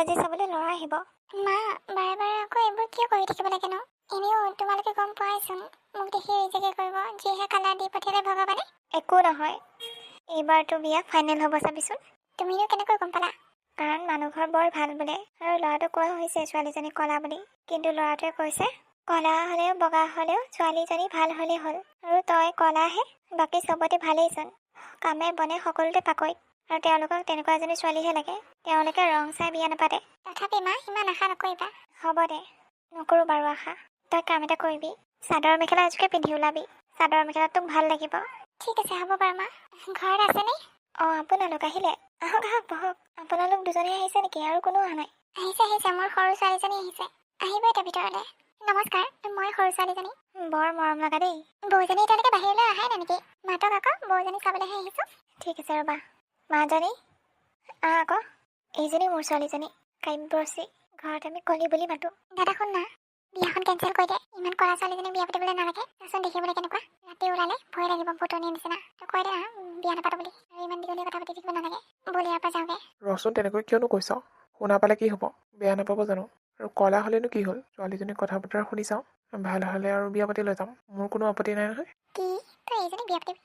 বাজি চাবলৈ ল'ৰা আহিব। মা বাৰে বাৰে আকৌ এইবোৰ কিয় কৰি থাকিব লাগে ন? এনেও তোমালোকে গম পোৱাইচোন মোক দেখি ৰিজেক্ট কৰিব যিহে কালাৰ দি পঠিয়ালে ভগৱানে। একো নহয়, এইবাৰতো বিয়া ফাইনেল হ'ব চাবিচোন। তুমিনো কেনেকৈ গম পালা? কাৰণ মানুহ ঘৰ বৰ ভাল বোলে, আৰু ল'ৰাটো কোৱা হৈছে ছোৱালীজনী কলা বুলি। কিন্তু ল'ৰাটোৱে কৈছে কলা হ'লেও বগা হ'লেও ছোৱালীজনী ভাল হ'লেই হ'ল। আৰু তই কলাহে, বাকী চবতে ভালেইচোন। কামে বনে সকলোতে পাকৈত। আৰু তেওঁলোকক তেনেকুৱা এজনী ছোৱালীহে লাগে। তেওঁলোকে ৰং চাই বিয়া নাপাতে। তথাপি মা ইমান আশা নকৰিবা। হ'ব দে, নকৰোঁ বাৰু আশা। তই কাম এটা কৰিবি, চাদৰ মেখেলা এযোৰকে পিন্ধি ওলাবি। চাদৰ মেখেলাত তোক ভাল লাগিব। ঠিক আছে হ'ব বাৰু মা। ঘৰত আছেনে? অঁ, আপোনালোক আহিলে? আহক আহক বহক। আপোনালোক দুজনেই আহিছে নেকি, আৰু কোনো অহা নাই? আহিছে মোৰ সৰু ছোৱালীজনী আহিছে। আহিব এতিয়া ভিতৰলৈ। নমস্কাৰ, মই সৰু ছোৱালীজনী। বৰ মৰম লগা দেই। বৌজনী এতিয়ালৈকে বাহিৰলৈ অহাই নাই নেকি? মাতক আকৌ, বৌজনী চাবলৈহে আহিছোঁ। ঠিক আছে ৰ'বা। মাজনী আকৌ, এইজনী মোৰ ছোৱালীজনী কাব্যশ্ৰী। ঘৰত আমি কলি বুলি মাতোঁ। দাদা শুন না, বিয়াখন কেঞ্চেল কৰি দে। ইমান কৰা ছোৱালীজনী বিয়া পাতিবলৈ নালাগে। তাৰপিছত দেখিবলৈ কেনেকুৱা, ৰাতি ওলালে ভয় লাগিব ভূতনীৰ নিচিনা। তই কৈ দে বিয়া নাপাতো বুলি। আৰু ইমান দীঘলীয়া কথা পাতি থাকিব নালাগে। ব'ল ইয়াৰ পৰা যাওঁগে। ৰচোন, তেনেকৈ কিয়নো কৈছ? শুনা পালে কি হ'ব? বেয়া নাপাব জানো? আৰু কলা হ'লেনো কি হ'ল? ছোৱালীজনীৰ কথা বতৰা শুনি চাওঁ। ভাল হ'লে আৰু বিয়া পাতি লৈ যাম। মোৰ কোনো আপত্তি নাই নহয়। কি তই এইজনী বিয়া পাতিবি?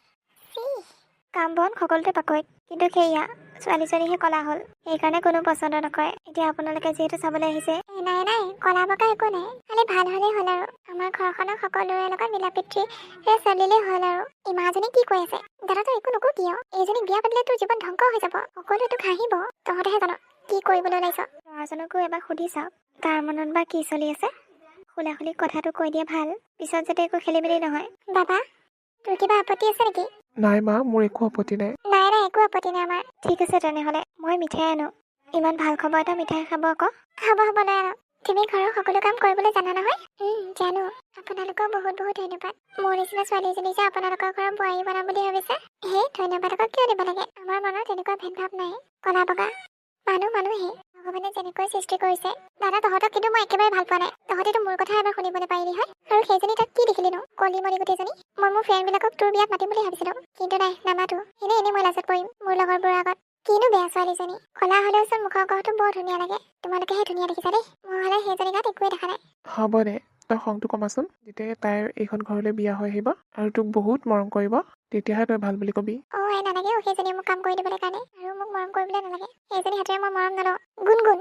কাম বন সকলোতে পাকৈত, কিন্তু সেয়া ছোৱালীজনীহে কলা হ'ল। সেইকাৰণে কোনো পচন্দ নকৰে। এতিয়া আপোনালোকে যিহেতু চাবলৈ আহিছে। নাই কলা বগা একো নাই, খালি ভাল হ'লেই হ'ল আৰু। আমাৰ ঘৰখনৰ সকলোৰে লগত মিলা প্ৰীতিৰে চলিলেই হ'ল আৰু। ইমাজনী কি কৈ আছে? দাদা তই একো নকওঁ কিয়? এইজনী বিয়া পাতিলে তোৰ জীৱন ধ্বংস হৈ যাব। সকলোৱে তোক হাঁহিব। তহঁতেহে জান কি কৰিবলৈ ওলাইছ। ল'ৰাজনকো এবাৰ সুধি চাওক, তাৰ মনত বা কি চলি আছে। খোলাখুলি কথাটো কৈ দিয়া ভাল, পিছত যাতে একো খেলি মেলি নহয়। বাবা, তোৰ কিবা আপত্তি আছে নেকি? নাই মা, মোৰ একো আপত্তি নাই। নাই একো আপত্তি নাই আমাৰ। ঠিক আছে তেনেহ'লে, মই মিঠাই আনো। ইমান ভাল খবৰ এটা মিঠাই খাব আকৌ। হ'ব লৈ আনো। তুমি ঘৰৰ সকলো কাম কৰিবলৈ জানা নহয়? জানো। আপোনালোকক বহুত বহুত ধন্যবাদ। মোৰ নিচিনা ছোৱালীজনী যে আপোনালোকৰ ঘৰৰ বোৱাৰী বনাম বুলি ভাবিছে। সেই ধন্যবাদ আকৌ কিয় দিব লাগে? আমাৰ মনত তেনেকুৱা ভেদভাৱ নাই। কলা বগা মানুহেই ভগৱানে যেনেকৈ সৃষ্টি কৰিছে। দাদা তহঁতক কিন্তু মই একেবাৰে ভাল পোৱা নাই। তহঁতেতো মোৰ কথা এবাৰ শুনিবলৈ পাৰিলি হয়। আৰু সেইজনী তাত কি দেখিলি নো? কলি মলি গোটেইজনী। মই মোৰ ফ্ৰেণ্ডবিলাকক তোৰ বিয়াত মাতিম বুলি ভাবিছিলো, কিন্তু নাই নামাতো। এনেই মই লাজত পৰিম মোৰ লগৰবোৰৰ আগত। কিনো বেয়া ছোৱালীজনী। কলা হ'লেওচোন মুখৰ গহটো বৰ ধুনীয়া লাগে। তোমালোকেহে ধুনীয়া দেখিছা দেই। মই হ'লে সেইজনী গাত একোৱে দেখা নাই। হ'ব দে, তই খংটো কমাচোন। যেতিয়া তাইৰ এইখন ঘৰলৈ বিয়া হৈ আহিব আৰু তোক বহুত মৰম কৰিব, তেতিয়াহে তই ভাল বুলি কবি। নালাগে সেইজনী মোক কাম কৰি দিবলৈ কাৰণে, আৰু মোক মৰম কৰিবলৈ নালাগে। সেইজনী হাতেৰে মই মৰম নলওঁ। গুণ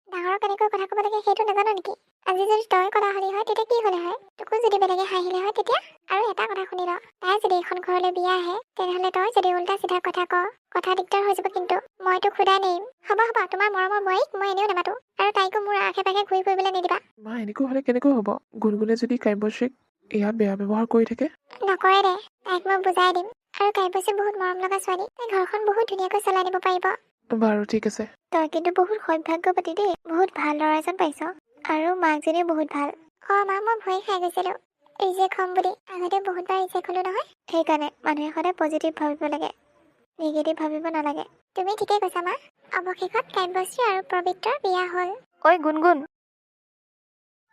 ডাঙৰক কেনেকৈ কথা ক'ব লাগে সেইটো নাজানো নেকি? আজি যদি তই কলা হলি হয় তেতিয়া কি হ'লে হয়? তোকো যদি বেলেগে হাঁহিলে হয় তেতিয়া? আৰু এটা কথা শুনি ল, তাই যদি এইখন ঘৰলৈ বিয়া আহে, তেনেহ'লে তই যদি উল্টা চিধা কথা ক, কথা দিগদাৰ হৈ যাব কিন্তু। মই তোক সুদাই নিম। হ'ব তোমাৰ মৰমৰ বোৱাৰীক মই এনেও নামাতো। আৰু তাইকো মোৰ আশে পাশে ঘূৰি ফুৰিবলৈ নিদিবা। মা এনেকৈ হ'লে কেনেকৈ হ'ব? গুণগুণে যদি কাব্যশ্ৰীক ইয়াত বেয়া ব্যৱহাৰ কৰি থাকে। নকৰে দে, তাইক মই বুজাই দিম। আৰু কাব্যশ্ৰী বহুত মৰম লগা ছোৱালী। তাই ঘৰখন বহুত ধুনীয়াকৈ চলাই দিব পাৰিব। বাৰু ঠিক আছে। তই কিন্তু বহুত সৌভাগ্যৱতী দেই। বহুত ভাল ল'ৰা এজন পাইছ, আৰু মাকজনীও বহুত ভাল। মা মই ভয় খাই গৈছিলো ৰিজেক্ট হ'ম বুলি। আগতে বহুতবাৰ ৰিজেক্ট হ'লো নহয়। সেইকাৰণে মানুহে সদায় পজিটিভ ভাবিব লাগে, নিগেটিভ ভাবিব নালাগে। তুমি ঠিকেই কৈছা মা। অৱশেষত কাব্যশ্ৰী আৰু পবিত্ৰৰ বিয়া হ'ল। ঐ গুণগুণ,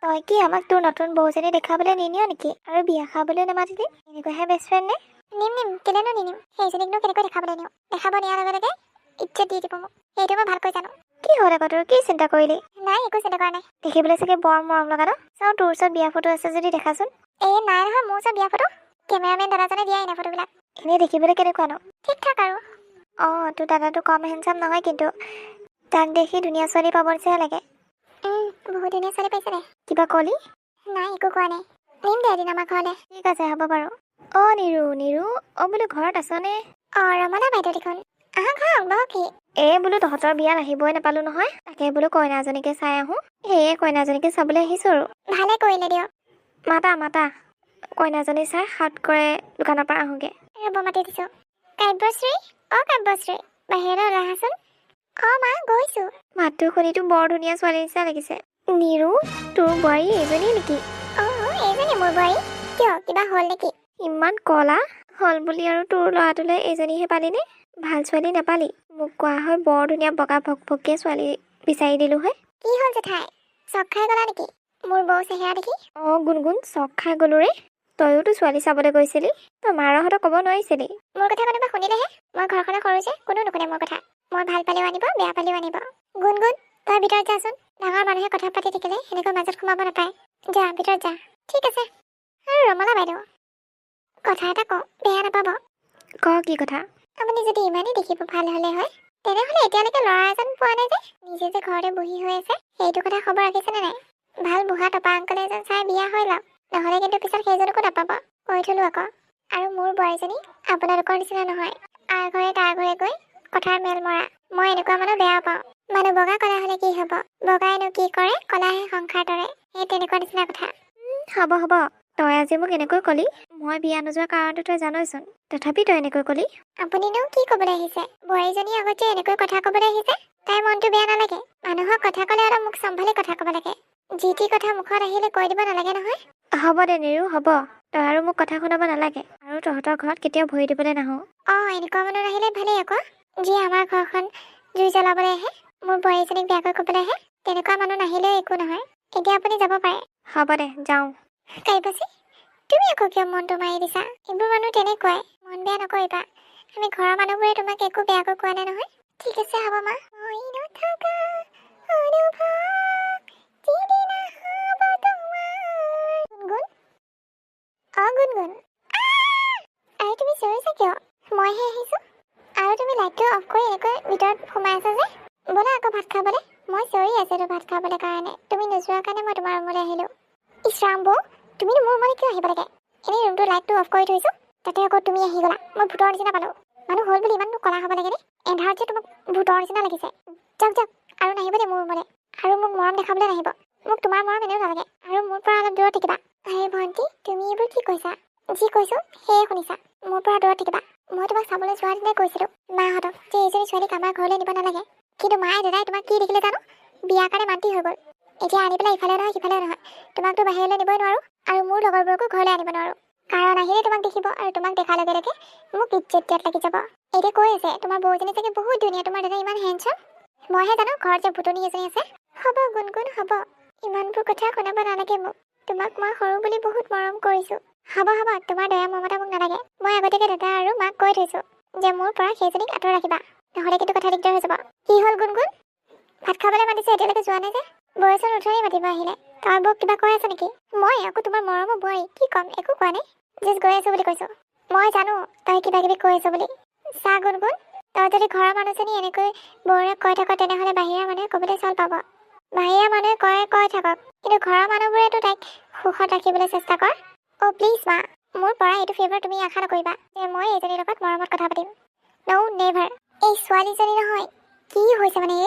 তই কি আমাক তোৰ নতুন বৌজনী দেখাবলৈ নিনিয় নেকি? আৰু বিয়া খাবলৈ নামাতিলি? এনেকুৱাহে বেষ্ট ফ্ৰেণ্ড নে? নিম কেলেনো নিনিম? সেইজনীকনো কেনেকৈ দেখাবলৈ নিওঁ? দেখাব নিয়াৰ লগে লগে ইজ্জত দি দিব মোক। সেইটো মই ভালকৈ জানো। কি হ'ল আকৌ তোৰ? কি চিন্তা কৰিলি? নাই একো চিন্তা কৰা নাই। দেখিবলৈ চাগে বৰ মৰম লগা ন? চাওঁ তোৰ ওচৰত বিয়া ফটো আছে যদি দেখাচোন। নাই নহয় মোৰ ওচৰত বিয়া ফটো। কেমেৰামেন দাদাজনে দিয়াই নাই ফটোবিলাক। এনেই দেখিবলৈ কেনেকুৱানো? ঠিক ঠাক আৰু। তোৰ দাদাটো কম হেণ্ডচাম নহয় কিন্তু। তাক দেখি ধুনীয়া ছোৱালী পাব নিচিনা লাগে। বহুত ধুনীয়া ছোৱালী পাইছে দে। কিবা ক'লি? নাই একো কোৱা নাই। নিম দে এদিন আমাৰ ঘৰলৈ। ঠিক আছে হ'ব বাৰু। নিৰু বোলো ঘৰত আছনে? ৰমনা বাইদেউ দেখোন। আহক বহকি। বোলো তহঁতৰ বিয়াত আহিবই নাপালো নহয়। তাকে বোলো কইনাজনীকে চাই আহোঁ। সেয়ে কইনাজনীকে চাবলৈ আহিছোঁ আৰু। ভালে কৰিলে দিয়ক। মাতা কইনাজনী চাই হাত কৰে দোকানৰ পৰা আহোঁগৈ। ৰ'ব মাতি দিছোঁ। কাব্যশ্ৰী কাব্যশ্ৰী, বাহিৰলৈ ওলাই আহাচোন। মা গৈছোঁ। মাতটো শুনিতো বৰ ধুনীয়া ছোৱালী নিচিনা লাগিছে। নিৰু, তোৰ বোৱাৰী এইজনী নেকি? এইজনী মোৰ বোৱাৰী। কিয় কিবা হ'ল নেকি? ইমান কলা হ'ল বুলি আৰু তোৰ ল'ৰাটোলৈ এইজনীহে পালিনে? ভাল ছোৱালী নাপালি? মোক কোৱা হয় বৰ ধুনীয়া বগা ভকভকীয়া ছোৱালী বিচাৰি দিলো হয়। কি হ'ল জেঠাই? চক খাই গ'লা নেকি মোৰ বৌ চেহেৰা দেখি? গুণগুণ, চক খাই গ'লো ৰে। তইয়োতো ছোৱালী চাবলৈ গৈছিলি, তই মাৰহঁতক ক'ব নোৱাৰিছিলি? মোৰ কথা কোনোবা শুনিলেহে। মই ঘৰখনৰ সৰু যে, কোনো নুশুনে মোৰ কথা। মই ভাল পালেও আনিব, বেয়া পালেও আনিব। গুণগুণ তই ভিতৰত যাচোন। ডাঙৰ মানুহে কথা পাতি থাকিলে সেনেকৈ মাজত সোমাব নাপায়। যা ভিতৰত যা। ঠিক আছে। আৰু ৰমলা বাইদেউ, কথা এটা কওঁ, বেয়া নাপাব? ক কি কথা? আপুনি যদি ইমানেই দেখিব ভাল হ'লে হয়, তেনেহ'লে এতিয়ালৈকে ল'ৰা এজন পোৱা নাই যে? নিজে যে ঘৰতে বহি হৈ আছে, সেইটো কথা খবৰ ৰাখিছেনে নাই? ভাল বুঢ়া টপা আংকল এজন চাই বিয়া হৈ লওক, নহ'লে কিন্তু পিছত সেইজনকো নাপাব। কৈ থলো আকৌ। আৰু মোৰ বোৱাৰীজনী আপোনালোকৰ নিচিনা নহয়, আৰ ঘৰে তাৰ ঘৰে গৈ কথাৰ মেল মৰা। মই এনেকুৱা মানুহ বেয়া পাওঁ। মানুহ বগা কলা হ'লে কি হ'ব? বগাইনো কি কৰে, কলাহে সংসাৰ তৰে। সেই তেনেকুৱা নিচিনা কথা। হ'ব হ'ব, তই আজি মোক এনেকৈ ক'লি, মই বিয়া নোযোৱা কাৰণটো তই জানইচোন, তথাপি তই এনেকৈ ক'লি। আপুনিনো কি ক'বলৈ আহিছে? বোৱাৰীজনী আগত যে এনেকৈ কথা ক'বলৈ আহিছে, তাইৰ মনটো বেয়া নালাগে? মানুহক কথা ক'লে অলপ মুখ চম্ভালি কথা ক'ব লাগে। যি টি কথা মুখত আহিলে কৈ দিব নালাগে নহয়। হ'ব দে নিৰু, হ'ব। তই আৰু মোক কথা শুনাব নালাগে, আৰু তহঁতৰ ঘৰত কেতিয়াও ভৰি দিবলৈ নাহোঁ। এনেকুৱা মানুহ আহিলে ভালেই আকৌ, যিয়ে আমাৰ ঘৰখন জুই জ্বলাবলৈ আহে, মোৰ বোৱাৰীজনীক বেয়াকৈ ক'বলৈ আহে। তেনেকুৱা মানুহ নাহিলেও একো নহয়। এতিয়া আপুনি যাব পাৰে। হ'ব দে, যাওঁ। কাইবাচি, তুমি আকৌ কিয় মনটো মাৰি দিছা? এইবোৰ মানুহ তেনেকুৱাই, মন বেয়া নকৰিবা। আমি ঘৰৰ মানুহবোৰে তোমাক একো বেয়াকৈ কোৱা নাই নহয়। ঠিক আছে হ'ব মা। মই নথকা অনুভৱ যিদিনা হ'ব তোমাৰ। গুণগুণ, গুণগুণ, আৰু তুমি চিঞৰিছা কিয়? মইহে আহিছোঁ। আৰু তুমি লাইটটো অফ কৰি এনেকৈ ভিতৰত সোমাই আছা যে? ব'লা আকৌ ভাত খাবলৈ। মই চিঞৰি আছিলোঁ ভাত খাবলৈ কাৰণে, তুমি নোযোৱাৰ কাৰণে মই তোমাৰ ৰুমলৈ আহিলোঁ। ইছৰাম বৌ, তুমিনো মোৰ ৰুমলৈ কিয় আহিব লাগে? এনেই ৰুমটোৰ লাইটটো অফ কৰি থৈছোঁ, তাতে আকৌ তুমি আহি গ'লা। মই ভূতৰ নিচিনা পালোঁ। মানুহ হ'ল বুলি ইমাননো কলা হ'ব লাগেনে? এন্ধাৰত যে তোমাক ভূতৰ নিচিনা লাগিছে। যাওক যাওক, আৰু নাহিব দে মোৰ ৰুমলৈ। আৰু মোক মৰম দেখাবলৈ নাহিব। মোক তোমাৰ মৰম এনেও নালাগে, আৰু মোৰ পৰা অলপ দূৰত থাকিবা। আৰে ভণ্টি, তুমি এইবোৰ কি কৈছা? যি কৈছোঁ সেয়ে শুনিছা। মোৰ পৰা দূৰত থাকিবা। মই তোমাক চাবলৈ যোৱাৰ দিনাই কৈছিলোঁ মাহঁতক যে এইজনী ছোৱালীক আমাৰ ঘৰলৈ নিব নালাগে, কিন্তু মায়ে দাদাই তোমাক কি দেখিলে জানো? বিয়াৰ কাৰণে মান্তি হৈ গ'ল। এতিয়া আনি পেলাই ইফালে নহয় সিফালে নহয়, তোমাকতো বাহিৰলৈ নিবই নোৱাৰোঁ, আৰু মোৰ লগৰবোৰকো ঘৰলৈ আনিব নোৱাৰোঁ। কাৰণ আহিলে তোমাক দেখিব, আৰু তোমাক দেখাৰ লগে লগে মোক ইজ্জত দিয়াত লাগি যাব। এতিয়া কৈ আছে তোমাৰ বৌজনী চাগে বহুত ধুনীয়া, তোমাৰ দাদা ইমান হেণ্ডচাম। মইহে জানো ঘৰত যে ভুটনি এজনী আছে। হ'ব গুণগুণ হ'ব, ইমানবোৰ কথা শুনাব নালাগে মোক। তোমাক মই সৰু বুলি বহুত মৰম কৰিছোঁ। হ'ব হ'ব, তোমাৰ দয়া মমতা মোক নালাগে। মই আগতীয়াকৈ দাদা আৰু মাক কৈ থৈছোঁ যে মোৰ পৰা সেইজনীক আঁতৰাই ৰাখিবা, নহ'লে কিন্তু কথা দিগদাৰ হৈ যাব। কি হ'ল গুণগুণ? ভাত খাবলৈ মাতিছে, এতিয়ালৈকে যোৱা নাই যে? বৌচোন উঠনি মাতিব আহিলে। তই বৌক কিবা কৈ আছ নেকি? মই আকৌ তোমাৰ মৰমৰ বোৱাৰী, কি ক'ম? একো কোৱা নাই, জাষ্ট গৈ আছোঁ বুলি কৈছোঁ। মই জানো তই কিবা কিবি কৈ আছ বুলি। চা গুণগুণ, তই যদি ঘৰৰ মানুহজনী এনেকৈ বৌৰে কৈ থাক, তেনেহ'লে বাহিৰা মানুহে ক'বলৈ চাল পাব। বাহিৰা মানুহে কৈ থাকক, কিন্তু ঘৰৰ মানুহবোৰেতো তাইক সুখত ৰাখিবলৈ চেষ্টা কৰ। প্লিজ মা, মোৰ পৰা এইটো ফেভাৰ তুমি আশা নকৰিবা যে মই এইজনীৰ লগত মৰমত কথা পাতিম। ন' নেভাৰ। এই ছোৱালীজনী নহয়, কি হৈছে মানে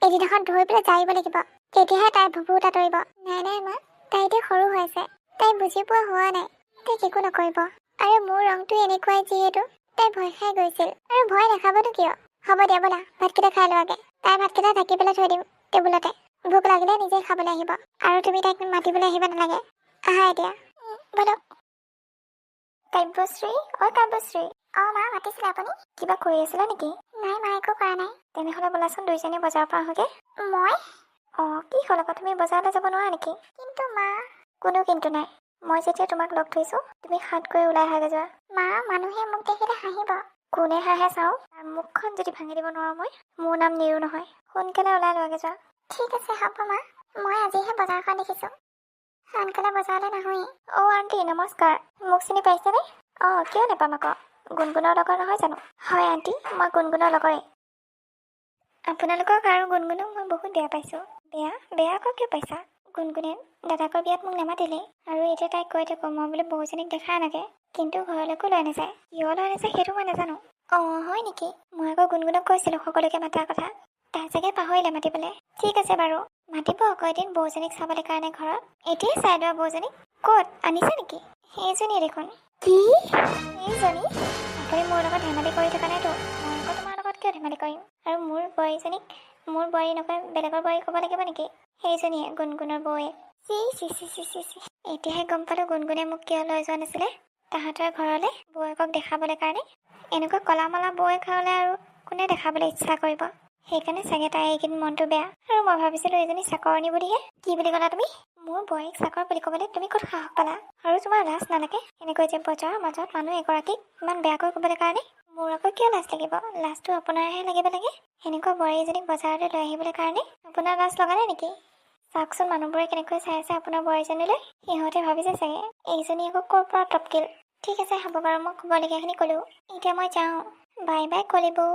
এদিনাখন ধৰি পেলাই জাৰিব লাগিব, তেতিয়াহে তাইৰ ভুভুত আঁতৰিব। নাই নাই মা, তাই এতিয়া সৰু হৈ আছে, তাই বুজি পোৱা হোৱা নাই, তাইক একো নকৰিব। আৰু মোৰ ৰংটো এনেকুৱাই যিহেতু তাই ভয় খাই গৈছিল, আৰু ভয় নাখাবতো কিয়? হ'ব দিয়া ব'লা, ভাতকেইটা খাই লোৱাগে। তাই ভাতকেইটা ঢাকি পেলাই থৈ দিম টেবুলতে। ভোক লাগিলে নিজে খাবলৈ আহিব, আৰু তুমি তাইক মাতিবলৈ আহিব নালাগে। আহা এতিয়া। ব'লক। কাব্যশ্ৰী, কাব্যশ্ৰী। মা মাতিছিলে আপুনি? কিবা কৰি আছিলা নেকি? নাই মা, একো কৰা নাই। তেনেহ'লে ব'লাচোন দুইজনী বজাৰৰ পৰা আহোঁগে। মই? কি হ'ল আকৌ, তুমি বজাৰলৈ যাব নোৱাৰা নেকি? কিন্তু মা। কোনো কিন্তু নাই, মই যেতিয়া তোমাক লগ ধৰিছোঁ, তুমি হাত গৈ ওলাই আহাগে যোৱা। মা, মানুহে মোক দেখিলে হাঁহিব। কোনে হাঁহে চাওঁ, তাৰ মুখখন যদি ভাঙি দিব নোৱাৰোঁ মই। মোৰ নাম নিৰু নহয়, সোনকালে ওলাই লোৱাগে যোৱা। ঠিক আছে হ'ব মা, মই আজিহে বজাৰখন দেখিছোঁ, সোনকালে বজাৰলৈ নাহোঁৱেই। আণ্টি নমস্কাৰ, মোক চিনি পাইছেনে? কিয় নাপাম আকৌ, গুণগুণৰ লগৰ নহয় জানো? হয় আণ্টি, মই গুণগুণৰ লগৰেই। আপোনালোকক আৰু গুণগুণক মই বহুত বেয়া পাইছোঁ। বেয়া আকৌ কিয় পাইছা? গুণগুণে দাদাকৰ বিয়াত মোক নামাতিলেই, আৰু এতিয়া তাইক কৈ থাকোঁ মই বোলে বৌজনীক দেখা নাগে, কিন্তু ঘৰলৈকো লৈ নাযায়। কিয় লৈ নাযায় সেইটো মই নাজানো। হয় নেকি? মই আকৌ গুণগুণক কৈছিলোঁ সকলোকে মাতাৰ কথা, তাই চাগে পাহৰিলে মাতিবলৈ। ঠিক আছে বাৰু, মাতিব আকৌ এদিন বৌজনীক চাবলৈ কাৰণে ঘৰত। এতিয়াই চাই লোৱা বৌজনীক। ক'ত আনিছে নেকি? সেইজনীয়ে দেখোন। কি? এইজনী? আপুনি মোৰ লগত ধেমালি কৰি থকা নাইতো? মই আকৌ তোমাৰ লগত কিয় ধেমালি কৰিম? আৰু মোৰ বোৱাৰীজনীক মোৰ বোৱাৰী নকয় বেলেগৰ বোৱাৰী ক'ব লাগিব নেকি? সেইজনীয়ে গুণগুণৰ বৌয়ে। চি। এতিয়াহে গম পালোঁ গুণগুণে মোক কিয় লৈ যোৱা নাছিলে তাহাঁতৰ ঘৰলৈ বৌয়েকক দেখাবলৈ কাৰণে। এনেকুৱা কলা মলা বৌয়েক হ'লে আৰু কোনে দেখাবলৈ ইচ্ছা কৰিব? সেইকাৰণে চাগে তাই এইকেইদিন মনটো বেয়া। আৰু মই ভাবিছিলোঁ এইজনী চাকৰণী বুলিহে। কি বুলি ক'লা তুমি? মোৰ বোৱাৰীক চাকৰ বুলি ক'বলৈ তুমি ক'ত সাহস পালা? আৰু তোমাৰ লাজ নালাগে এনেকৈ যে বজাৰৰ মাজত মানুহ এগৰাকীক ইমান বেয়াকৈ ক'বলৈ কাৰণে? মোৰ আকৌ কিয় লাজ লাগিব? লাজটো আপোনাৰহে লাগিব লাগে। সেনেকুৱা বোৱাৰী এজনীক বজাৰলৈ লৈ আহিবলৈ কাৰণে আপোনাৰ লাজ লগালে নেকি? চাওকচোন মানুহবোৰে কেনেকৈ চাই আছে আপোনাৰ বোৱাৰীজনীলৈ। সিহঁতে ভাবিছে চাগে এইজনী আকৌ ক'ৰ পৰা টপকিল। ঠিক আছে হ'ব বাৰু, মই ক'বলগীয়াখিনি ক'লোঁ। এতিয়া মই যাওঁ। Bye bye কলিবৌ।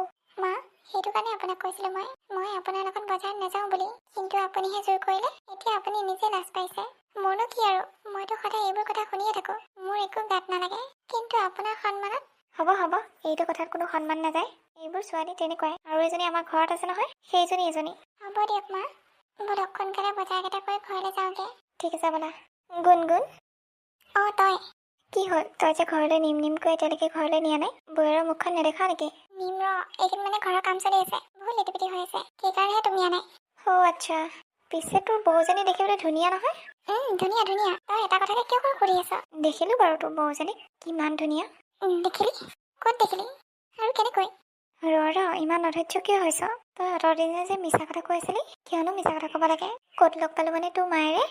মা, সেইটো কাৰণে আপোনাক কৈছিলোঁ মই আপোনাৰ লগত বজাৰত নাযাওঁ বুলি, কিন্তু আপুনিহে জোৰ কৰিলে। এতিয়া আপুনি নিজে লাজ পাইছে। মোৰনো কি আৰু, মইতো সদায় এইবোৰ কথা শুনিয়ে থাকোঁ। মোৰ একো গাত নালাগে, কিন্তু আপোনাৰ সন্মানত। হ'ব হ'ব, এইটো কথাত কোনো সন্মান নাযায়। এইবোৰ ছোৱালী তেনেকুৱাই। আৰু এজনী আমাৰ ঘৰত আছে নহয়, সেইজনী এজনী। হ'ব দিয়ক মা, বলক সোনকালে বজাৰকেইটা কৰি ঘৰলৈ যাওঁগৈ। ঠিক আছে ব'লা। গুণগুণ, অঁ তই কি হ'ল? তই যে ঘৰলৈ নিমকৈ এতিয়ালৈকে ঘৰলৈ নিয়া নাই? বৌয়েৰৰ মুখখন নেদেখা নেকি? নিম এইকেইদিন মানে ঘৰৰ কাম চলি আছে, বহুত লেটিপিটি হৈ আছে, সেইকাৰণেহে তুমি আনাই। আচ্ছা। পিছে তোৰ বৌজনী দেখিবলৈ ধুনীয়া নহয়? ধুনীয়া ধুনীয়া। তই এটা কথাকে কিয় সুধি আছ? দেখিলোঁ বাৰু তোৰ বৌজনীক, কিমান ধুনীয়া। দেখিলি? ক'ত দেখিলি? আৰু কেনেকৈ? ৰ ইমান অধৈৰ্য কিয় হৈছ? তই অতৰ দিনে যে মিছা কথা কৈ আছিলি, কিয়নো মিছা কথা ক'ব লাগে? ক'ত লগ পালোঁ মানে তোৰ মায়েৰে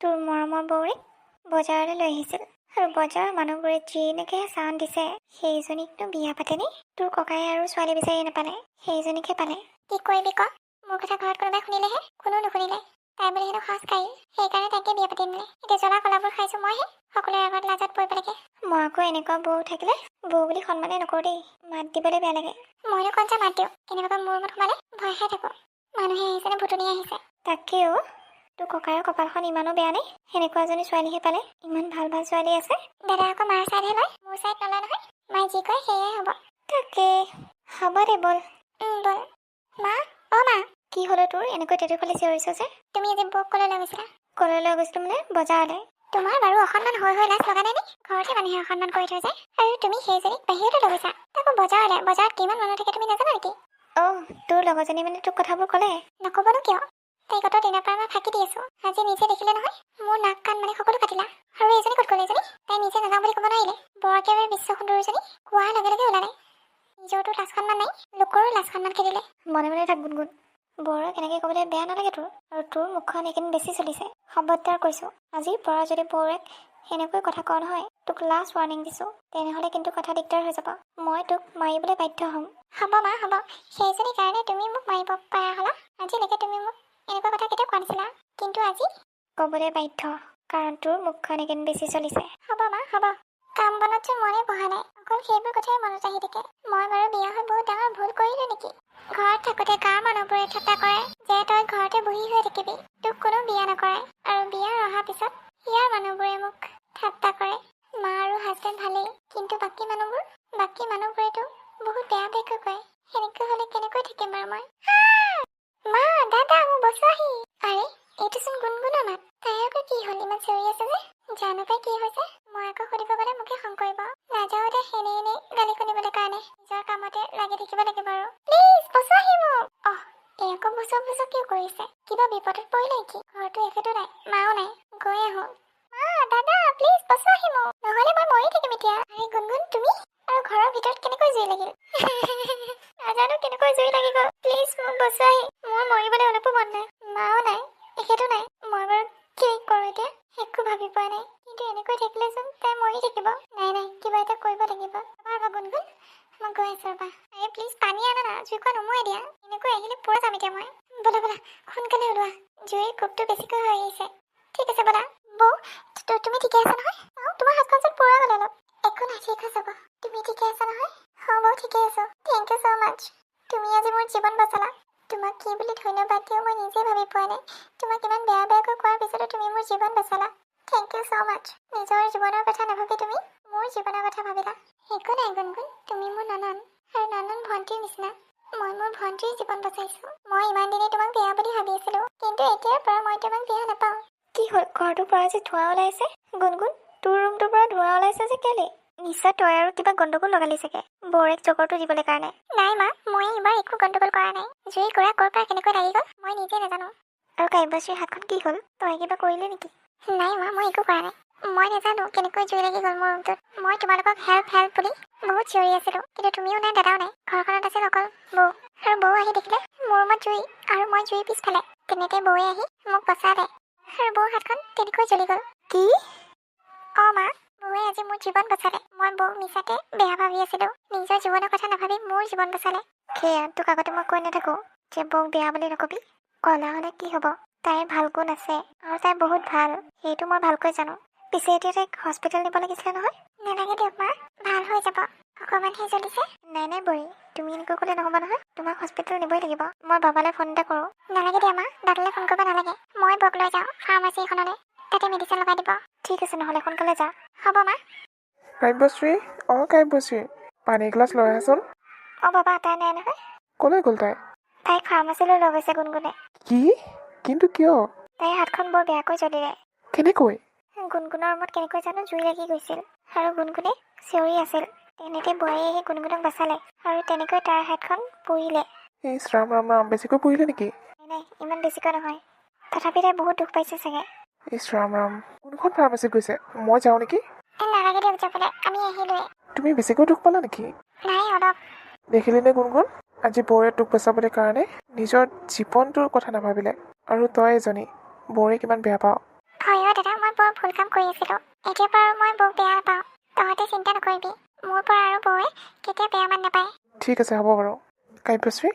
তোৰ মৰমৰ বৌৰীক বজাৰলৈ লৈ আহিছিল। আৰু বজাৰৰ মানুহবোৰে যিনেকে চাউন দিছে, সেইজনীকনো বিয়া পাতেনি? তোৰ ককাই আৰু ছোৱালী বিচাৰি নাপালে, সেইজনীকহে পালে। কি কৰিবি ক? মোৰ কথা ঘৰত কোনোবাই শুনিলেহে? কোনো নুশুনিলে। তাই বুলি হেনো সাজ কাঢ়ি, সেইকাৰণে তাইকে বিয়া পাতি নিলে। এতিয়া জ্বলা কলাবোৰ খাইছোঁ মইহে, সকলোৰে আগত লাজত পৰিব লাগে। মই আকৌ এনেকুৱা বৌ থাকিলে বৌ বুলি সন্মানে নকৰোঁ দেই। মাত দিবলৈ বেয়া লাগে। মইনো কঞ্চা মাত দিওঁ, কেনেবাকৈ মোৰ ৰুমত সোমালে ভয় খাই থাকোঁ। মানুহে আহিছে নে ভুতুনি আহিছে? তাকেও, তোৰ ককাৰৰ কপালখন ইমানো বেয়া নে? সেনেকুৱা এজনী ছোৱালীহে পালে। ইমান ভাল ভাল ছোৱালী আছে। দাদা আকৌ মাৰ চাইডহে লয়, মোৰ চাইড নলয় নহয়। মায়ে যি কয় সেয়াই হ'ব। তাকে, হ'ব দে ব'ল। ব'ল। মা, অ' মা, কি হ'লে তোৰ? এনেকৈ তেটো ফালে চিঞৰিছ যে? তুমি আজি বৌক ক'লৈ লৈ গৈছিলা? ক'লৈ লৈ গৈছিলোঁ মানে? বজাৰলৈ। তোমাৰ বাৰু অসন্মান হৈ লাজ লগা নাই নে? ঘৰতে মানুহে অসন্মান কৰি থৈ যায়, আৰু তুমি সেইজনীক বাহিৰতে লৈ গৈছা, তাকো বজাৰলৈ। বজাৰত কিমান মানুহ থাকে তুমি নাজানা নেকি? তোৰ লগৰজনী মানে তোক কথাবোৰ ক'লে? নক'বনো কিয়? তাইক অত দিনৰ পৰা মই ফাঁকি দি আছোঁ। আজি নিজে দেখিলে নহয়, মোৰ নাক কাণ মানে সকলো কাটিলা। আৰু এইজনী ক'ত গ'ল? এইজনী তাই নিজে নাযাওঁ বুলি ক'ব নোৱাৰিলে। বৰ একেবাৰে বিশ্ব সুন্দৰীজনী কোৱাৰ লগে লগে ওলালে। নিজৰতো লাজ সন্মান নাই, লোকৰো লাজ সন্মান খেদিলে। মনে মনে থাক গুণগুণ। বৌৰ কেনেকৈ ক'বলৈ বেয়া নালাগে তোৰ। আৰু তোৰ মুখখন এইকেইদিন বেছি চলিছে। খবৰদাৰ কৈছোঁ, আজিৰ পৰা যদি বৌৰেক সেনেকৈ কথা কওঁ নহয়, তোক লাষ্ট ৱাৰ্ণিং দিছোঁ। তেনেহ'লে কিন্তু কথা দিগদাৰ হৈ যাব। মই তোক মাৰিবলৈ বাধ্য হ'ম। হ'ব মা, হ'ব। সেইজনীৰ কাৰণে তুমি মোক মাৰিব পাৰা হ'লা? আজিলৈকে তুমি মোক এনেকুৱা কথা কেতিয়াও কোৱা নাছিলা, কিন্তু আজি ক'বলৈ বাধ্য, কাৰণ তোৰ মুখখন এইকেইদিন বেছি চলিছে। হ'ব মা, হ'ব। কাম বনত যে মনে বহা নাই, অকল সেইবোৰ কথাই মনত আহি থাকে। মই বাৰু বিয়া হৈ বহুত ডাঙৰ ভুল কৰিলোঁ নেকি? ঘৰত থাকোঁতে গাঁৱৰ মানুহবোৰে ঠাট্টা কৰে যে তই ঘৰতে বহি হৈ থাকিবি, তোক কোনো বিয়া নকৰে। আৰু বিয়াৰ অহাৰ পিছত ইয়াৰ মানুহবোৰে মোক ঠাট্টা কৰে। মা আৰু হাজবেণ্ড ভালেই, কিন্তু বাকী মানুহবোৰেতো বহুত বেয়া বেয়াকৈ কয়। সেনেকৈ হ'লে কেনেকৈ থাকিম বাৰু মই? মা, দাদা, মোৰ বচোৱাহি। আৰে, এইটোচোন গুণগুণৰ মাত। তাই আকৌ কি হ'ল ইমান চিঞৰি আছে যে? জানো পাই কি হৈছে? মই আকৌ সুধিব গ'লে মোকে খং কৰিব। নাযাওঁ দে এনেই গালি শুনিবলৈ কাৰণে। নিজৰ কামতে লাগি থাকিব লাগিব আৰু। প্লিজ বচোৱাহি মোক। এই আকৌ বচোৱা কিয় কৰিছে? কিবা বিপদত পৰিলে নেকি? ঘৰতো এখেতো নাই, মাও নাই। গৈ আহোঁ। মা, দাদা, প্লিজ বচোৱাহি মোক, নহ'লে মই মৰি থাকিম এতিয়া। আৰে গুণগুণ, তুমি? আৰু ঘৰৰ ভিতৰত কেনেকৈ জুই লাগিল? নাজানো কেনেকৈ জুই লাগি গ'ল। প্লিজ মোক বচোৱাহি, মোৰ মৰিবলৈ অলপো মন নাই। মাও নাই, এখেতো নাই। মই বাৰু কি কৰোঁ এতিয়া? একো ভাবি পোৱা নাই, কিন্তু এনেকৈ থাকিলেচোন তাই মৰি থাকিব। নাই, কিবা এটা কৰিব লাগিব। ৰ'বা গুণগুণ, মই গৈ আছোঁ ৰ'বা। আৰে প্লিজ পানী আনা না, জুইকুৰা নুমুৱাই দিয়া। এনেকৈ আহিলে পুৰা যাম এতিয়া মই। ব'লা সোনকালে ওলোৱা, জুইৰ কোবটো বেছিকৈ হৈ আহিছে। ঠিক আছে ব'লা। বৌ, তুমি ঠিকে আছা নহয়? তোমাৰ হাতখন যেন পুৰা গ'ল অলপ। একো নাই, ঠিক হৈ যাব। তুমি ঠিকে আছা নহয়? বৌ ঠিকে আছোঁ। থেংক ইউ ছ' মাছ। তুমি আজি মোৰ জীৱন বচালা। তোমাক কি বুলি ধন্যবাদ দিওঁ মই নিজে ভাবি পোৱা নাই। তোমাক ইমান বেয়াকৈ কোৱাৰ পিছতো তুমি মোৰ জীৱন বচালা। থেংক ইউ ছ' মাছ। নিজৰ জীৱনৰ কথা নাভাবি তুমি মোৰ জীৱনৰ কথা ভাবিলা। একো নাই গুণগুণ, তুমি মোৰ ননন, আৰু ননন ভণ্টিৰ নিচিনা। মই মোৰ ভণ্টিৰ জীৱন বচাইছোঁ। মই ইমান দিনে তোমাক বেয়া বুলি ভাবি আছিলোঁ, কিন্তু এতিয়াৰ পৰা মই তোমাক বেয়া নাপাওঁ। কি হ'ল? ঘৰটোৰ পৰা যে ধোঁৱা ওলাইছে? গুণগুণ, তোৰ ৰুমটোৰ পৰা ধোঁৱা ওলাইছে যে কেলে? নিশ্চয় তই আৰু কিবা গণ্ডগোল লগালি চাগে বৌৰেক জগৰটো দিবলৈ কাৰণে। নাই মা, মই এইবাৰ একো গণ্ডগোল কৰা নাই। জুই কুৰা ক'ৰ পৰা কেনেকৈ লাগি গ'ল মই নিজে নাজানো। আৰু কাব্যশ্ৰীৰ হাতখন কি হ'ল? তই কিবা কৰিলি নেকি? নাই মা, মই একো কৰা নাই। মই নাজানো কেনেকৈ জুই লাগি গ'ল মোৰ ৰুমটোত। মই তোমালোকক হেল্প বুলি বহুত চিঞৰি আছিলোঁ, কিন্তু তুমিও নাই, দাদাও নাই। ঘৰখনত আছিল অকল বৌ, আৰু বৌ আহি দেখিলে মোৰ ৰুমত জুই, আৰু মই জুইৰ পিছফালে। তেনেতে বৌয়ে আহি মোক বচালে, আৰু বৌৰ হাতখন তেনেকৈ জ্বলি গ'ল। কি? মা, বৌয়ে আজি মোৰ জীৱন বচালে। মই বৌক মিছাতে বেয়া ভাবি আছিলো। নিজৰ জীৱনৰ কথা নাভাবি মোৰ জীৱন বচালে। সেয়া তোক আগতে মই কৈ নাথাকোঁ যে বৌক বেয়া বুলি নকবি। কলা হ'লে কি হ'ব, তাইৰ ভাল গুণ আছে আৰু তাই বহুত ভাল, সেইটো মই ভালকৈ জানো। পিছে এতিয়া তাইক হস্পিটেল নিব লাগিছিলে নহয়। নালাগে দিয়ক মা, ভাল হৈ যাব। অকণমানহে জ্বলিছে। নাই বৰী, তুমি এনেকৈ ক'লে নহ'ব নহয়। তোমাক হস্পিটেল নিবই লাগিব। মই বাবালৈ ফোন এটা কৰোঁ। নালাগে দিয়া মা, দাদালৈ ফোন কৰিব নালাগে। মই বৌক লৈ যাওঁ ফাৰ্মাচী এখনলৈ, তাতে মেডিচিন লগাই দিব। ঠিক আছে, নহ'লে সোনকালে যা। হ'ব মা। কাব্যশ্ৰী, কাব্যশ্ৰী, পানী এগিলাচ লৈ আহাচোন। বাবা তাই নাই নহয়। ক'লৈ গ'ল তাই? তাইক ফাৰ্মাচীলৈ লৈ গৈছে গুণগুণে। কি? কিন্তু কিয়? তাইৰ হাতখন বৰ বেয়াকৈ জ্বলিলে। কেনেকৈ? গুণগুণৰ ৰুমত কেনেকৈ জানো জুই লাগি গৈছিল আৰু গুণগুণে চিঞৰি আছিল। তেনেতে বোৱাৰীয়ে আহি গুণগুণক বচালে আৰু তেনেকৈ তাৰ হাতখন পুৰিলে। ইছ ৰাম ৰাম ৰাম, বেছিকৈ পুৰিলে নেকি? নাই, ইমান বেছিকৈ নহয়। তথাপি তাই বহুত দুখ পাইছে চাগে। ইছ ৰাম ৰাম, কোনখন ফাৰ্মাচীত গৈছে? মই যাওঁ নেকি? নালাগে দিয়ক যাবলৈ, আমি আহিলোৱে। তুমি বেছিকৈ দুখ পালা নেকি? নাই অলপ। দেখিলিনে গুণগুণ, আজি বৌৰে তোক বচাবলৈ কাৰণে নিজৰ জীৱনটোৰ কথা নাভাবিলে। আৰু তই এজনী বৌৰে কিমান বেয়া পাওঁ। হয় দাদা, মই বৰ ভুল কাম কৰি আছিলোঁ। এতিয়াৰ পৰা আৰু মই বৌক বেয়া নাপাওঁ। তহঁতে চিন্তা নকৰিবি, মোৰ পৰা আৰু বৌৱে কেতিয়া বেয়া মান নাপায়। ঠিক আছে, হ'ব বাৰু। কাব্যশ্ৰী,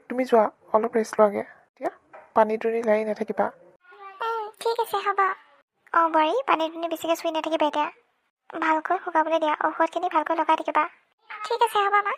তুমি যোৱা, অলপ ৰেষ্ট লোৱাগে। এতিয়া পানী দুনি লাৰি নাথাকিবা। ঠিক আছে হ'ব। বোৱাৰী, পানী দুনি বেছিকৈ চুই নাথাকিবা এতিয়া। ভালকৈ শুকাবলৈ দিয়া, ঔষধখিনি ভালকৈ লগাই থাকিবা। ঠিক আছে হ'ব মা।